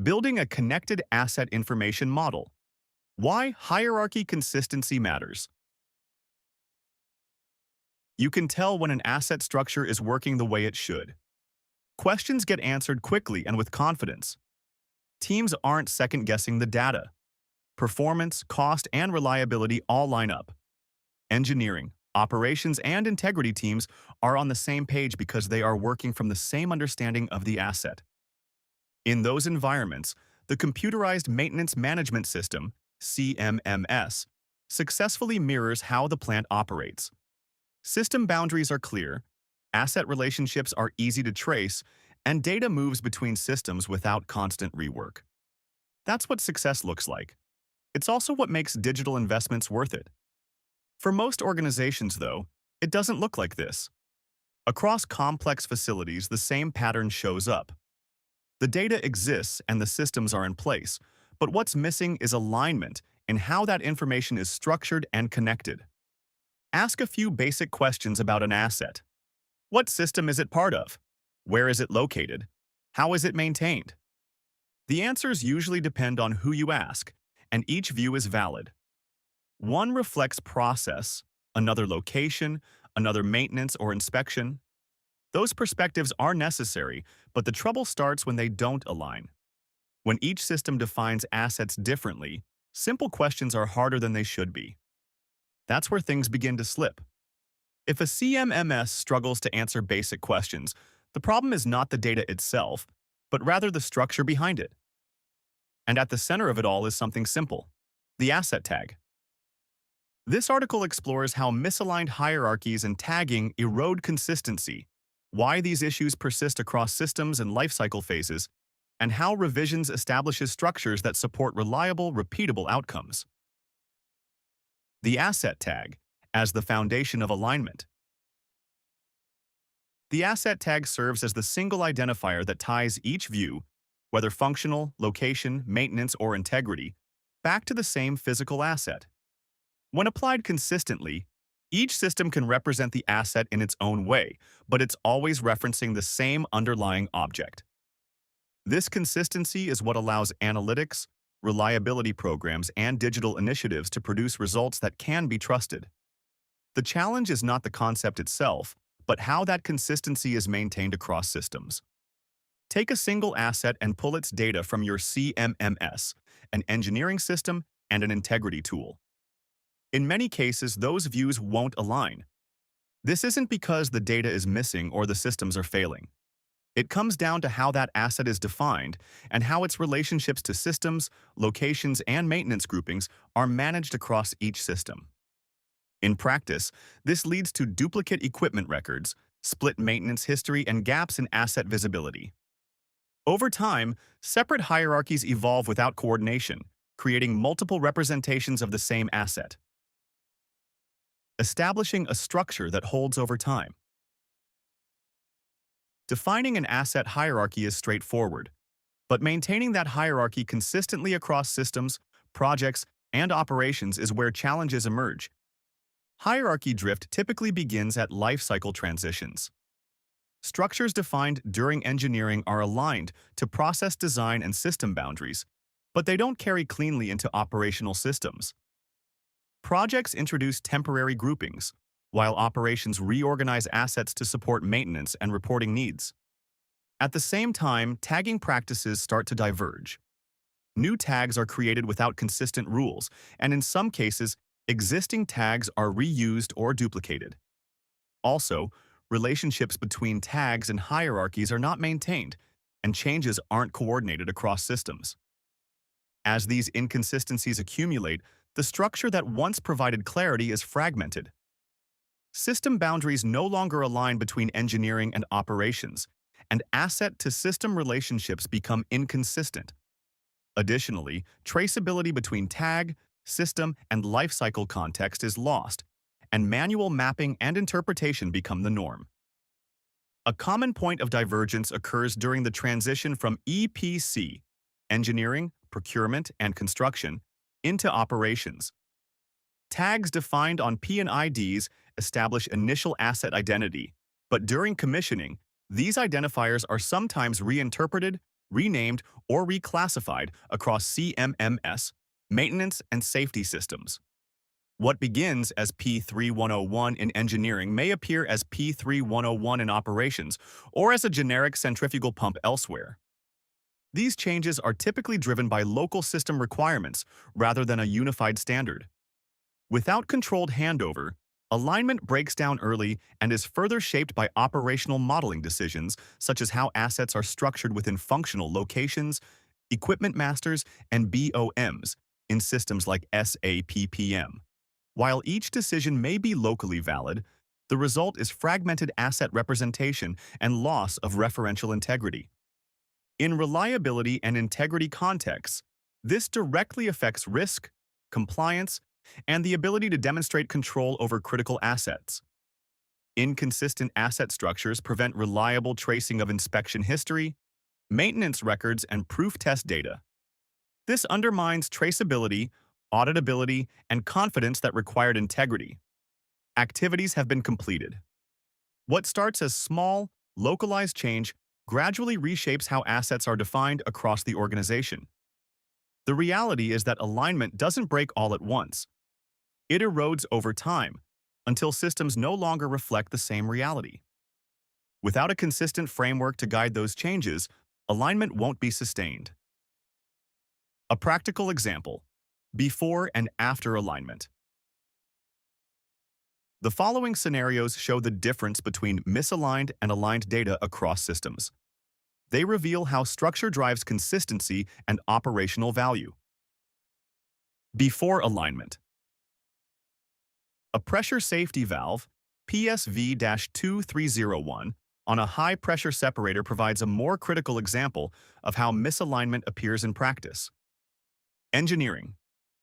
Building a connected asset information model. Why hierarchy consistency matters. You can tell when an asset structure is working the way it should. Questions get answered quickly and with confidence. Teams aren't second-guessing the data. Performance, cost, and reliability all line up. Engineering, operations, and integrity teams are on the same page because they are working from the same understanding of the asset. In those environments, the Computerized Maintenance Management System, CMMS, successfully mirrors how the plant operates. System boundaries are clear, asset relationships are easy to trace, and data moves between systems without constant rework. That's what success looks like. It's also what makes digital investments worth it. For most organizations, though, it doesn't look like this. Across complex facilities, the same pattern shows up. The data exists and the systems are in place, but what's missing is alignment in how that information is structured and connected. Ask a few basic questions about an asset. What system is it part of? Where is it located? How is it maintained? The answers usually depend on who you ask, and each view is valid. One reflects process, another location, another maintenance or inspection. Those perspectives are necessary, but the trouble starts when they don't align. When each system defines assets differently, simple questions are harder than they should be. That's where things begin to slip. If a CMMS struggles to answer basic questions, the problem is not the data itself, but rather the structure behind it. And at the center of it all is something simple: the asset tag. This article explores how misaligned hierarchies and tagging erode consistency, why these issues persist across systems and lifecycle phases, and how ReVisionz establishes structures that support reliable, repeatable outcomes. The asset tag as the foundation of alignment. The asset tag serves as the single identifier that ties each view, whether functional, location, maintenance, or integrity, back to the same physical asset. When applied consistently, each system can represent the asset in its own way, but it's always referencing the same underlying object. This consistency is what allows analytics, reliability programs, and digital initiatives to produce results that can be trusted. The challenge is not the concept itself, but how that consistency is maintained across systems. Take a single asset and pull its data from your CMMS, an engineering system, and an integrity tool. In many cases, those views won't align. This isn't because the data is missing or the systems are failing. It comes down to how that asset is defined and how its relationships to systems, locations, and maintenance groupings are managed across each system. In practice, this leads to duplicate equipment records, split maintenance history, and gaps in asset visibility. Over time, separate hierarchies evolve without coordination, creating multiple representations of the same asset. Establishing a structure that holds over time. Defining an asset hierarchy is straightforward, but maintaining that hierarchy consistently across systems, projects, and operations is where challenges emerge. Hierarchy drift typically begins at lifecycle transitions. Structures defined during engineering are aligned to process design and system boundaries, but they don't carry cleanly into operational systems. Projects introduce temporary groupings, while operations reorganize assets to support maintenance and reporting needs. At the same time, tagging practices start to diverge. New tags are created without consistent rules, and in some cases, existing tags are reused or duplicated. Also, relationships between tags and hierarchies are not maintained, and changes aren't coordinated across systems. As these inconsistencies accumulate, the structure that once provided clarity is fragmented. System boundaries no longer align between engineering and operations, and asset-to-system relationships become inconsistent. Additionally, traceability between tag, system, and lifecycle context is lost, and manual mapping and interpretation become the norm. A common point of divergence occurs during the transition from EPC, engineering, procurement, and construction, into operations. Tags defined on P&IDs establish initial asset identity, but during commissioning, these identifiers are sometimes reinterpreted, renamed, or reclassified across CMMS, maintenance and safety systems. What begins as P3101 in engineering may appear as P3101 in operations or as a generic centrifugal pump elsewhere. These changes are typically driven by local system requirements rather than a unified standard. Without controlled handover, alignment breaks down early and is further shaped by operational modeling decisions such as how assets are structured within functional locations, equipment masters, and BOMs in systems like SAPPM. While each decision may be locally valid, the result is fragmented asset representation and loss of referential integrity. In reliability and integrity contexts, this directly affects risk, compliance, and the ability to demonstrate control over critical assets. Inconsistent asset structures prevent reliable tracing of inspection history, maintenance records, and proof test data. This undermines traceability, auditability, and confidence that required integrity. Activities have been completed. What starts as small, localized change gradually reshapes how assets are defined across the organization. The reality is that alignment doesn't break all at once. It erodes over time until systems no longer reflect the same reality. Without a consistent framework to guide those changes, alignment won't be sustained. A practical example: before and after alignment. The following scenarios show the difference between misaligned and aligned data across systems. They reveal how structure drives consistency and operational value. Before alignment. A pressure safety valve, PSV-2301, on a high-pressure separator provides a more critical example of how misalignment appears in practice. Engineering.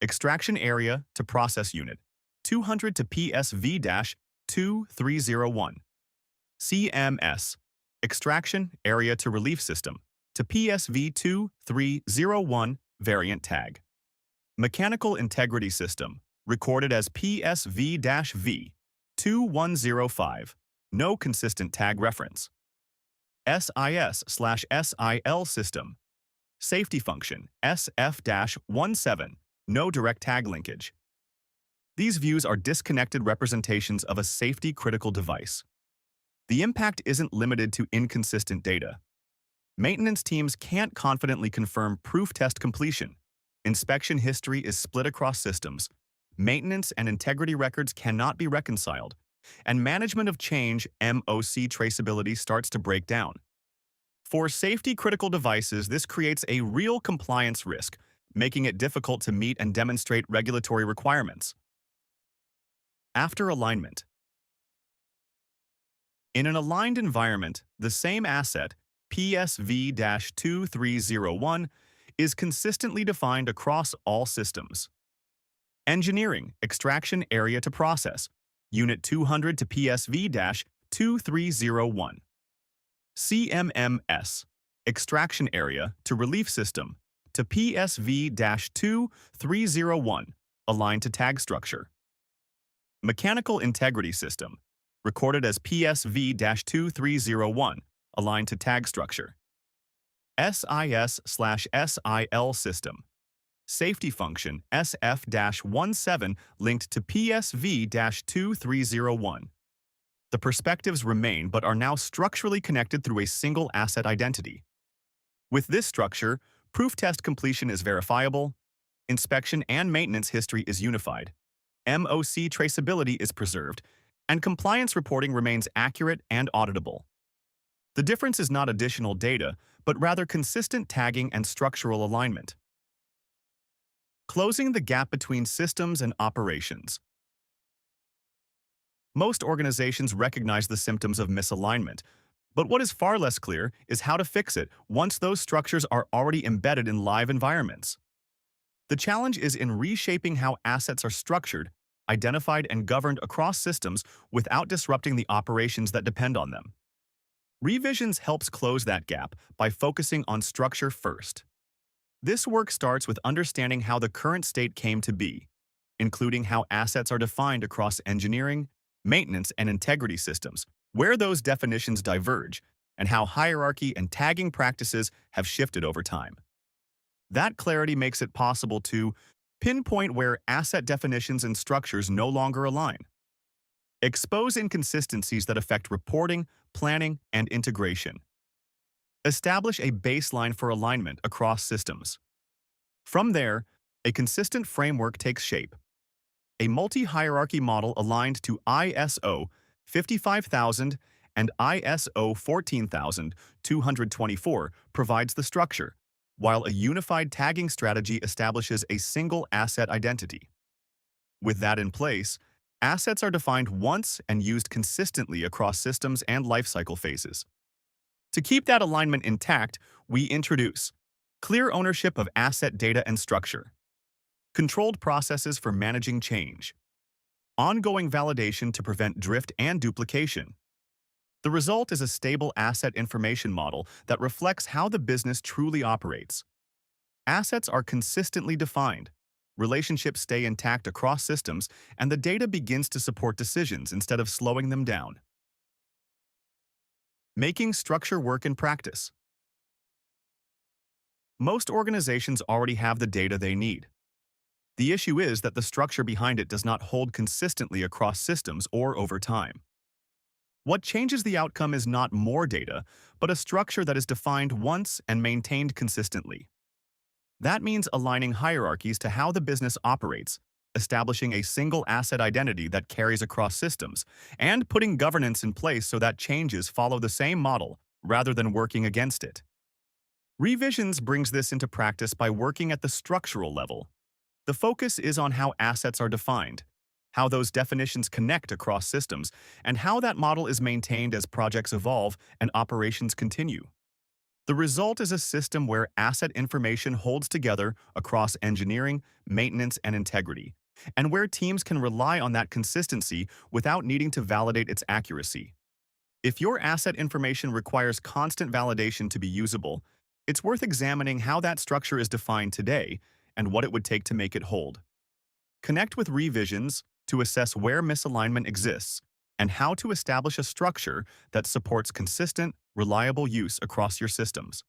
Extraction area to process unit, 200 to PSV-2301. CMS. Extraction area to relief system to PSV-2301 variant tag. Mechanical integrity system, recorded as PSV-V2105, no consistent tag reference. SIS/SIL system, safety function, SF-17, no direct tag linkage. These views are disconnected representations of a safety-critical device. The impact isn't limited to inconsistent data. Maintenance teams can't confidently confirm proof test completion. Inspection history is split across systems. Maintenance and integrity records cannot be reconciled, and management of change (MOC) traceability starts to break down. For safety-critical devices, this creates a real compliance risk, making it difficult to meet and demonstrate regulatory requirements. After alignment. In an aligned environment, the same asset, PSV-2301, is consistently defined across all systems. Engineering, extraction area to process, unit 200 to PSV-2301. CMMS, extraction area to relief system, to PSV-2301, aligned to tag structure. Mechanical integrity system, recorded as PSV-2301, aligned to tag structure. SIS/SIL system, safety function SF-17 linked to PSV-2301. The perspectives remain but are now structurally connected through a single asset identity. With this structure, proof test completion is verifiable, inspection and maintenance history is unified, MOC traceability is preserved, and compliance reporting remains accurate and auditable. The difference is not additional data, but rather consistent tagging and structural alignment. Closing the gap between systems and operations. Most organizations recognize the symptoms of misalignment, but what is far less clear is how to fix it once those structures are already embedded in live environments. The challenge is in reshaping how assets are structured, identified, and governed across systems without disrupting the operations that depend on them. ReVisionz helps close that gap by focusing on structure first. This work starts with understanding how the current state came to be, including how assets are defined across engineering, maintenance, and integrity systems, where those definitions diverge, and how hierarchy and tagging practices have shifted over time. That clarity makes it possible to pinpoint where asset definitions and structures no longer align, expose inconsistencies that affect reporting, planning, and integration, establish a baseline for alignment across systems. From there, a consistent framework takes shape. A multi-hierarchy model aligned to ISO 55000 and ISO 14224 provides the structure, while a unified tagging strategy establishes a single asset identity. With that in place, assets are defined once and used consistently across systems and lifecycle phases. To keep that alignment intact, we introduce clear ownership of asset data and structure, controlled processes for managing change, ongoing validation to prevent drift and duplication. The result is a stable asset information model that reflects how the business truly operates. Assets are consistently defined, relationships stay intact across systems, and the data begins to support decisions instead of slowing them down. Making structure work in practice. Most organizations already have the data they need. The issue is that the structure behind it does not hold consistently across systems or over time. What changes the outcome is not more data, but a structure that is defined once and maintained consistently. That means aligning hierarchies to how the business operates, establishing a single asset identity that carries across systems, and putting governance in place so that changes follow the same model rather than working against it. ReVisionz brings this into practice by working at the structural level. The focus is on how assets are defined, how those definitions connect across systems, and how that model is maintained as projects evolve and operations continue. The result is a system where asset information holds together across engineering, maintenance, and integrity, and where teams can rely on that consistency without needing to validate its accuracy. If your asset information requires constant validation to be usable, it's worth examining how that structure is defined today and what it would take to make it hold. Connect with ReVisionz to assess where misalignment exists and how to establish a structure that supports consistent, reliable use across your systems.